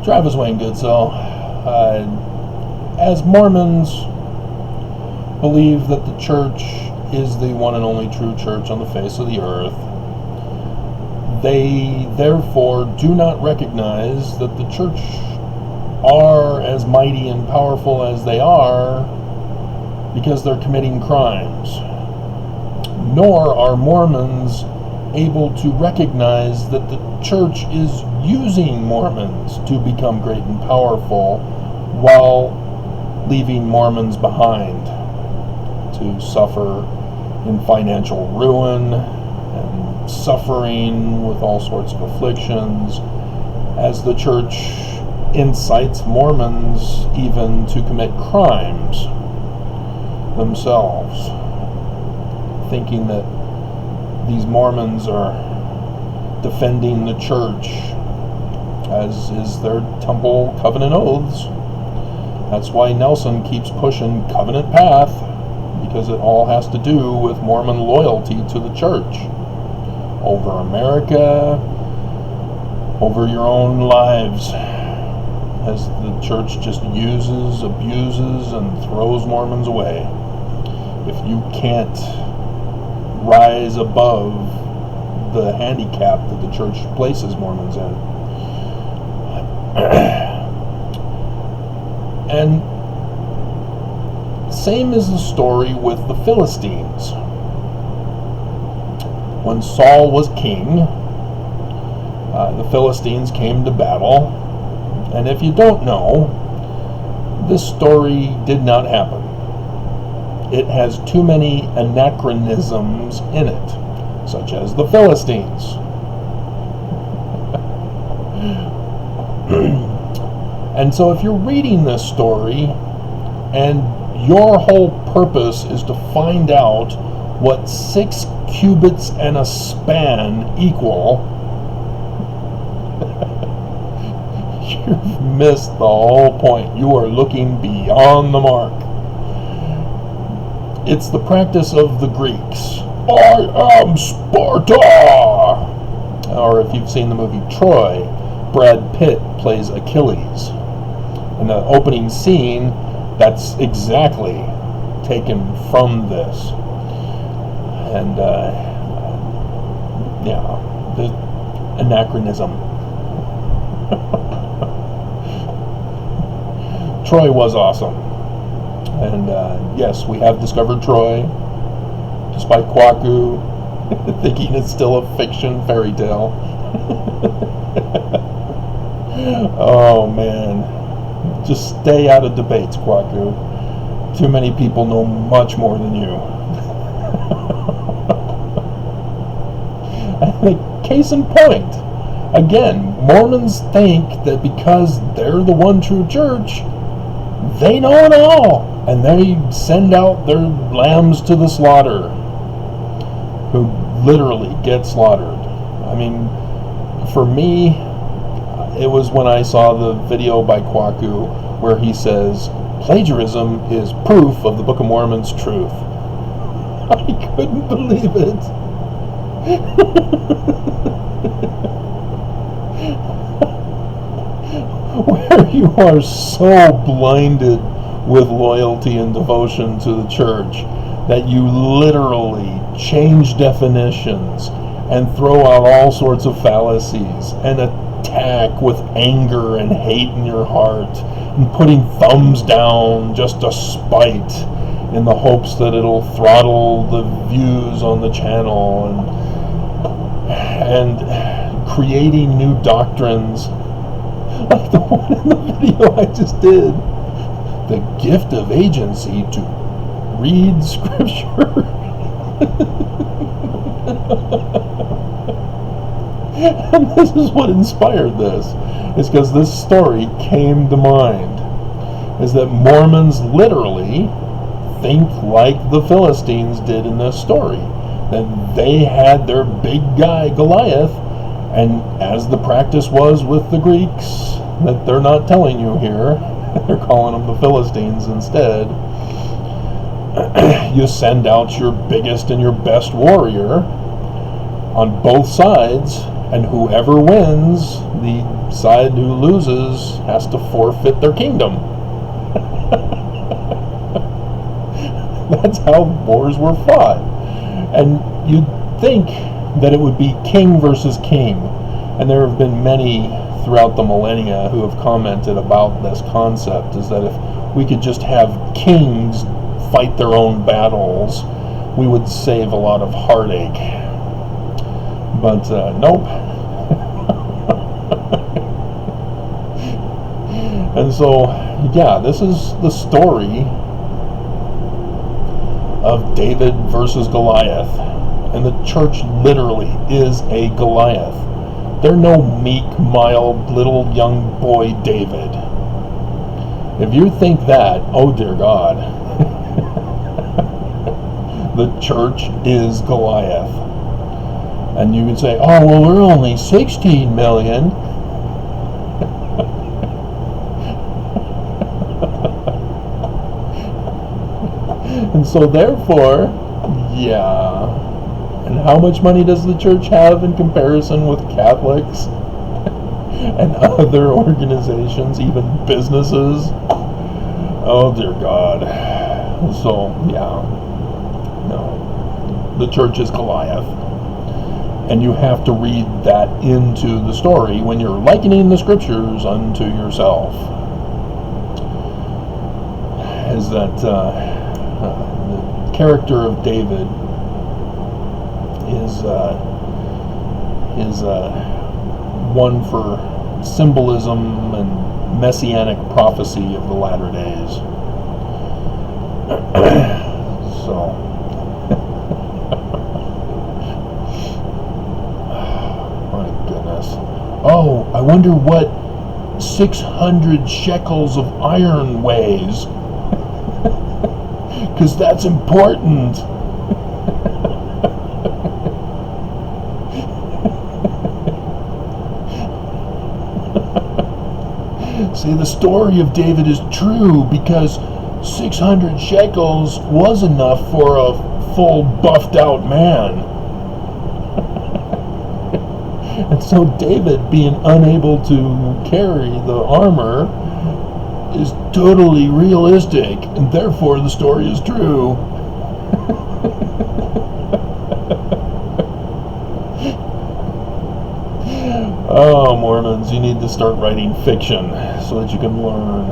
Travis Wayne Goodsell. As Mormons believe that the church is the one and only true church on the face of the earth, they therefore do not recognize that the church are as mighty and powerful as they are because they're committing crimes. Nor are Mormons able to recognize that the church is using Mormons to become great and powerful while leaving Mormons behind to suffer in financial ruin and suffering with all sorts of afflictions, as the church incites Mormons even to commit crimes themselves, thinking that these Mormons are defending the church, as is their temple covenant oaths. That's why Nelson keeps pushing Covenant Path, because it all has to do with Mormon loyalty to the church over America, over your own lives, as the church just uses, abuses, and throws Mormons away. If you can't rise above the handicap that the church places Mormons in. And same is the story with the Philistines. When Saul was king, the Philistines came to battle. And if you don't know, this story did not happen. It has too many anachronisms in it, such as the Philistines. And so if you're reading this story and your whole purpose is to find out what 6 cubits and a span equal, you've missed the whole point. You are looking beyond the mark. It's the practice of the Greeks. I am Sparta! Or if you've seen the movie Troy, Brad Pitt plays Achilles. In the opening scene, that's exactly taken from this. And, the anachronism. Troy was awesome. And yes, we have discovered Troy, despite Kwaku thinking it's still a fiction fairy tale. Oh man. Just stay out of debates, Kwaku. Too many people know much more than you. I think, case in point, again, Mormons think that because they're the one true church, they know it all, and they send out their lambs to the slaughter, who literally get slaughtered. I mean, for me, it was when I saw the video by Kwaku where he says, plagiarism is proof of the Book of Mormon's truth. I couldn't believe it. Where you are so blinded with loyalty and devotion to the church that you literally change definitions and throw out all sorts of fallacies and attack with anger and hate in your heart and putting thumbs down just to spite in the hopes that it'll throttle the views on the channel and creating new doctrines like the one in the video I just did, the gift of agency to read scripture. And this is what inspired this, is because this story came to mind, is that Mormons literally think like the Philistines did in this story, that they had their big guy Goliath, and as the practice was with the Greeks, that they're not telling you here, they're calling them the Philistines instead, you send out your biggest and your best warrior on both sides, And whoever wins, the side who loses, has to forfeit their kingdom. That's how wars were fought. And you'd think that it would be king versus king. And there have been many throughout the millennia who have commented about this concept, is that if we could just have kings fight their own battles, we would save a lot of heartache. But nope. And so, yeah, this is the story of David versus Goliath. And the church literally is a Goliath. They're no meek, mild, little young boy David. If you think that, oh dear God, the church is Goliath. And you can say, oh, well, we're only 16 million. And so therefore, yeah. And how much money does the church have in comparison with Catholics and other organizations, even businesses? Oh dear God. So, yeah. No. The church is Goliath. And you have to read that into the story when you're likening the scriptures unto yourself. Is that the character of David is one for symbolism and messianic prophecy of the latter days. So, my goodness. Oh, I wonder what 600 shekels of iron weighs. Because that's important. See, the story of David is true because 600 shekels was enough for a full buffed out man. And so David being unable to carry the armor is totally realistic, and therefore the story is true. Oh, Mormons, you need to start writing fiction so that you can learn.